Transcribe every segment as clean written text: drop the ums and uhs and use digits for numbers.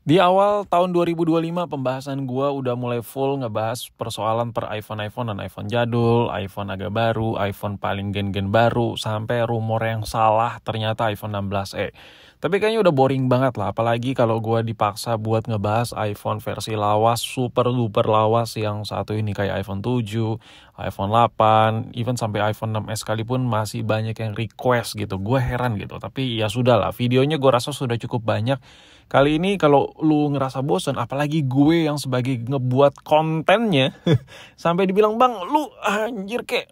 Di awal tahun 2025 pembahasan gua udah mulai full ngebahas persoalan per iPhone dan iPhone jadul, iPhone agak baru, iPhone paling gen-gen baru, sampai rumor yang salah ternyata iPhone 16e. Tapi kayaknya udah boring banget lah, apalagi kalau gua dipaksa buat ngebahas iPhone versi lawas, super duper lawas yang satu ini kayak iPhone 7, iPhone 8, even sampai iPhone 6s sekalipun masih banyak yang request gitu. Gua heran gitu, tapi ya sudah lah, videonya gua rasa sudah cukup banyak. Kali ini kalau lu ngerasa bosen, apalagi gue yang sebagai ngebuat kontennya, sampai dibilang, "Bang, lu anjir kek."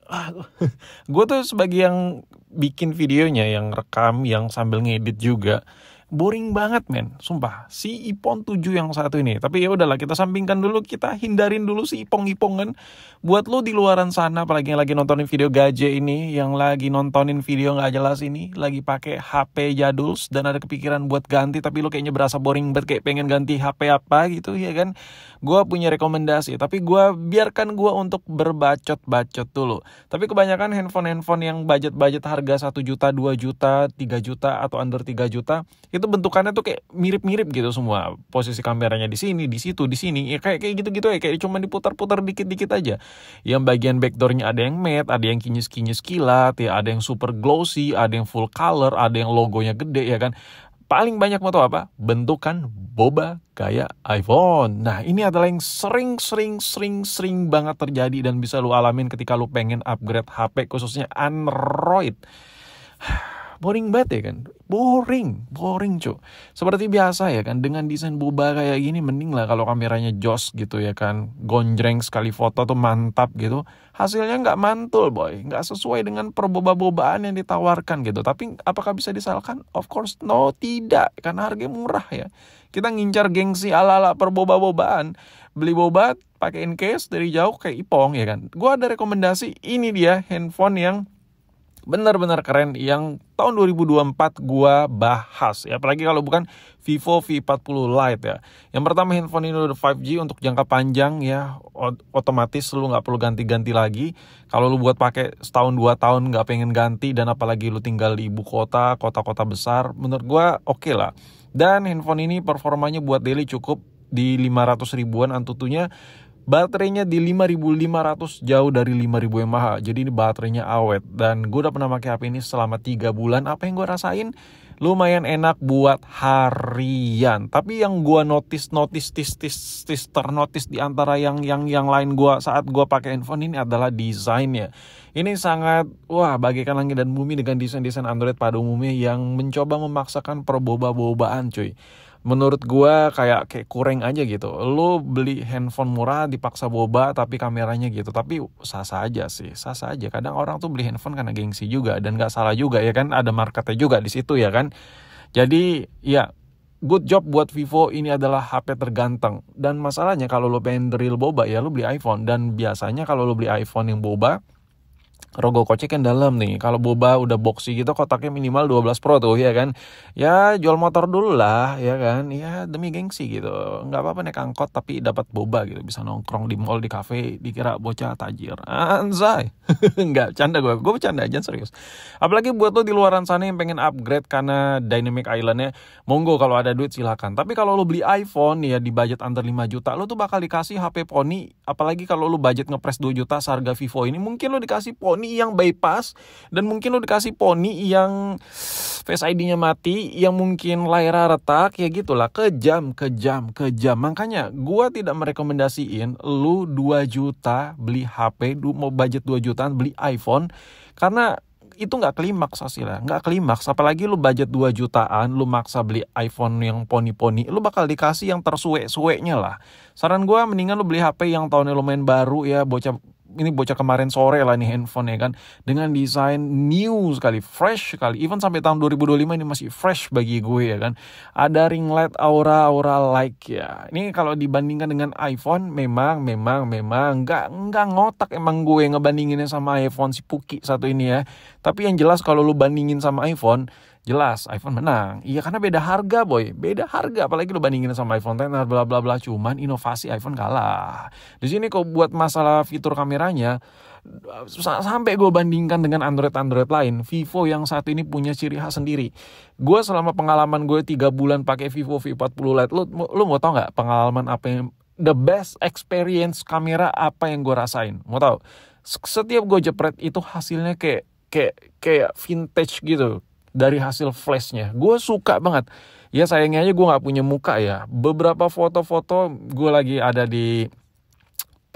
Gue tuh sebagai yang bikin videonya, yang rekam, yang sambil ngedit juga. Boring banget men, sumpah. Si Ipon 7 yang satu ini. Tapi ya udahlah, kita sampingkan dulu, kita hindarin dulu si ipong-ipongan. Buat lu di luaran sana, apalagi yang lagi nontonin video gaje ini, yang lagi nontonin video nggak jelas ini, lagi pakai HP jaduls dan ada kepikiran buat ganti, tapi lu kayaknya berasa boring banget, kayak pengen ganti HP apa gitu ya kan. Gue punya rekomendasi, tapi biarkan gue untuk berbacot-bacot dulu. Tapi kebanyakan handphone yang budget harga 1 juta, 2 juta, 3 juta, atau under 3 juta, itu bentukannya tuh kayak mirip-mirip gitu semua. Posisi kameranya di sini, di situ, di sini, ya kayak gitu-gitu ya, kayak cuma diputar-putar dikit-dikit aja. Yang bagian backdoornya ada yang matte, ada yang kinyis-kinyis kilat, ya ada yang super glossy, ada yang full color, ada yang logonya gede ya kan. Paling banyak mau tau apa? Bentukan boba kayak iPhone. Nah, ini adalah yang sering banget terjadi dan bisa lu alamin ketika lu pengen upgrade HP, khususnya Android. Boring banget ya kan? Boring cu. Seperti biasa ya kan, dengan desain boba kayak gini mending lah kalau kameranya jos gitu ya kan. Gonjreng sekali foto tuh mantap gitu. Hasilnya nggak mantul boy, nggak sesuai dengan perboba-bobaan yang ditawarkan gitu. Tapi apakah bisa disalahkan? Of course no, tidak. Karena harganya murah ya. Kita ngincar gengsi ala-ala perboba-bobaan. Beli boba, pakein case dari jauh kayak Ipong ya kan. Gua ada rekomendasi, ini dia handphone yang benar-benar keren yang tahun 2024 gua bahas ya, apalagi kalau bukan Vivo V40 Lite ya. Yang pertama, handphone ini udah 5G untuk jangka panjang ya, otomatis lu nggak perlu ganti-ganti lagi. Kalau lu buat pakai setahun 2 tahun nggak pengen ganti, dan apalagi lu tinggal di ibu kota besar, menurut gua oke lah. Dan handphone ini performanya buat daily cukup di 500 ribuan antutunya. Baterainya di 5500, jauh dari 5000 mAh. Jadi ini baterainya awet. Dan gue udah pernah pakai HP ini selama 3 bulan. Apa yang gue rasain? Lumayan enak buat harian. Tapi yang gue notice ternotis di antara yang lain gue saat gue pakai handphone ini adalah desainnya. Ini sangat bagaikan langit dan bumi dengan desain Android pada umumnya yang mencoba memaksakan perboba-bobaan cuy. Menurut gua kayak kurang aja gitu. Lu beli handphone murah dipaksa boba tapi kameranya gitu. Tapi sah-sah aja sih, sah-sah aja. Kadang orang tuh beli handphone karena gengsi juga, dan gak salah juga ya kan, ada marketnya juga di situ ya kan. Jadi ya, good job buat Vivo, ini adalah HP terganteng. Dan masalahnya kalau lu pengen drill boba ya lu beli iPhone. Dan biasanya kalau lu beli iPhone yang boba, rogo kocek yang dalam nih. Kalau boba udah boxy gitu, kotaknya minimal 12 Pro tuh ya kan. Ya jual motor dulu lah ya kan. Ya demi gengsi gitu. Nggak apa-apa naik angkot tapi dapat boba gitu. Bisa nongkrong di mall, di cafe, dikira bocah tajir. Anjay. Nggak, canda gue bercanda aja serius. Apalagi buat lo di luaran sana yang pengen upgrade karena Dynamic Island-nya, monggo kalau ada duit silakan. Tapi kalau lo beli iPhone ya di budget under 5 juta, lo tuh bakal dikasih HP Pony. Apalagi kalau lo budget ngepres 2 juta seharga Vivo ini, mungkin lo dikasih Pony yang bypass, dan mungkin lo dikasih Pony yang Face ID-nya mati, yang mungkin layar retak, ya gitulah. Kejam. Makanya gua tidak merekomendasiin lu 2 juta beli HP, mau budget 2 jutaan beli iPhone, karena itu nggak klimaks hasilnya, nggak klimaks. Apalagi lu budget 2 jutaan, lu maksa beli iPhone yang poni-poni, lu bakal dikasih yang tersuek-sueknya lah. Saran gue mendingan lu beli HP yang tahunnya lumayan baru ya, bocah kemarin sore lah nih handphone ya kan, dengan desain new sekali, fresh sekali, even sampai tahun 2025 ini masih fresh bagi gue ya kan. Ada ring light aura like ya. Ini kalau dibandingkan dengan iPhone memang nggak ngotak emang gue ngebandinginnya sama iPhone si Puki satu ini ya. Tapi yang jelas kalau lu bandingin sama iPhone, jelas iPhone menang. Iya, karena beda harga boy, beda harga. Apalagi lu bandingin sama iPhone X, bla bla bla. Cuman inovasi iPhone kalah. Di sini kok buat masalah fitur kameranya, Sampai gue bandingkan dengan Android lain, Vivo yang satu ini punya ciri khas sendiri. Gue selama pengalaman gue 3 bulan pakai Vivo V40 Lite, lu mau tau nggak pengalaman apa yang the best experience kamera apa yang gue rasain? Mau tau? Setiap gue jepret itu hasilnya kayak vintage gitu dari hasil flashnya. Gue suka banget. Ya sayangnya aja gue nggak punya muka ya. Beberapa foto-foto gue lagi ada di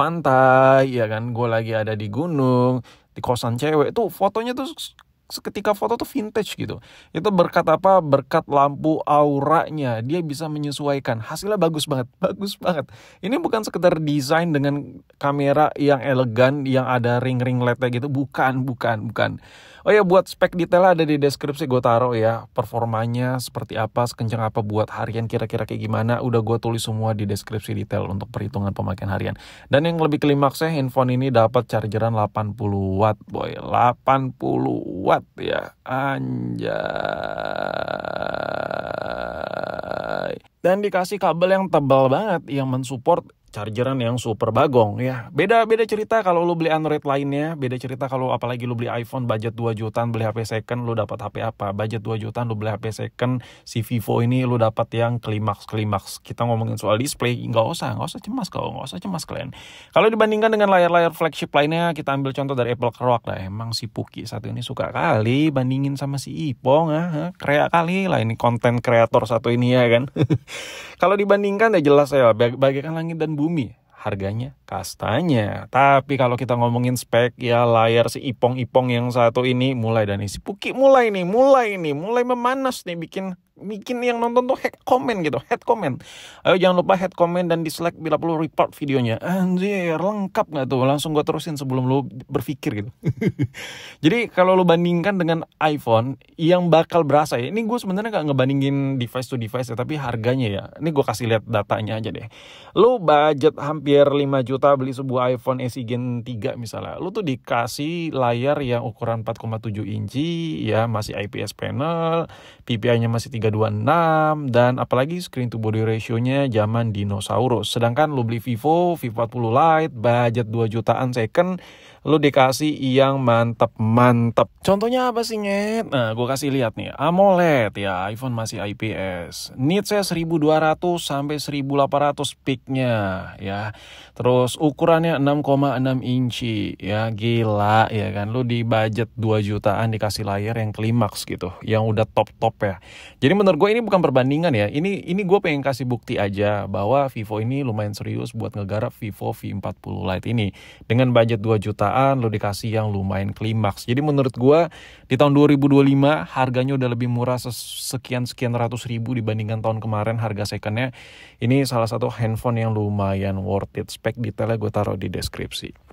pantai, ya kan, gue lagi ada di gunung, di kosan cewek, tuh fotonya tuh seketika foto tuh vintage gitu. Itu berkat apa? Berkat lampu auranya, dia bisa menyesuaikan. Hasilnya bagus banget, bagus banget. Ini bukan sekedar desain dengan kamera yang elegan, yang ada ring-ring LED-nya gitu, bukan. Oh ya, buat spek detail ada di deskripsi gue taruh ya, performanya seperti apa, sekencang apa, buat harian kira-kira kayak gimana, udah gue tulis semua di deskripsi detail untuk perhitungan pemakaian harian. Dan yang lebih klimaksnya, handphone ini dapat chargeran 80 watt boy, 80 watt ya, anjay. Dan dikasih kabel yang tebal banget yang mensupport chargeran yang super bagong ya. Beda cerita kalau lu beli Android lainnya, beda cerita kalau apalagi lu beli iPhone budget 2 jutaan beli HP second, lu dapat HP apa? Budget 2 jutaan lu beli HP second, si Vivo ini lu dapat yang klimaks. Kita ngomongin soal display, nggak usah cemas kalian. Kalau dibandingkan dengan layar-layar flagship lainnya, kita ambil contoh dari Apple Keroak lah. Emang si Puki satu ini suka kali bandingin sama si Ipong, kreak kali lah ini konten kreator satu ini ya kan. Kalau dibandingkan ya jelas ya, bagaikan langit dan bumi. Harganya kastanya. Tapi kalau kita ngomongin spek ya, layar si Ipong yang satu ini mulai dari si Puki mulai memanas nih, bikin yang nonton tuh head comment. Ayo jangan lupa head comment dan dislike bila perlu report videonya. Anjir, lengkap gak tuh? Langsung gue terusin sebelum lu berpikir gitu. Jadi kalau lu bandingkan dengan iPhone, yang bakal berasa ya, ini gue sebenarnya gak ngebandingin device to device ya, tapi harganya ya, ini gue kasih lihat datanya aja deh. Lu budget hampir 5 juta beli sebuah iPhone SE Gen 3 misalnya, lu tuh dikasih layar yang ukuran 4,7 inci ya, masih IPS panel, PPI-nya masih 326, dan apalagi screen to body ratio-nya zaman dinosaurus. Sedangkan lu beli Vivo V40 Lite budget 2 jutaan second, lu dikasih yang mantep. Contohnya apa sih, Nyet? Nah, gue kasih lihat nih. AMOLED ya, iPhone masih IPS. Nitsnya 1200 sampai 1800 peak-nya ya. Terus ukurannya 6,6 inci ya, gila ya kan. Lu di budget 2 jutaan dikasih layar yang klimaks gitu, yang udah top ya. Jadi menurut gue ini bukan perbandingan ya. Ini gue pengen kasih bukti aja bahwa Vivo ini lumayan serius buat ngegarap Vivo V40 Lite ini. Dengan budget 2 jutaan lu dikasih yang lumayan klimaks. Jadi menurut gue di tahun 2025 harganya udah lebih murah sekian ratus ribu dibandingkan tahun kemarin harga secondnya. Ini salah satu handphone yang lumayan worth it. Spek detailnya gue taruh di deskripsi.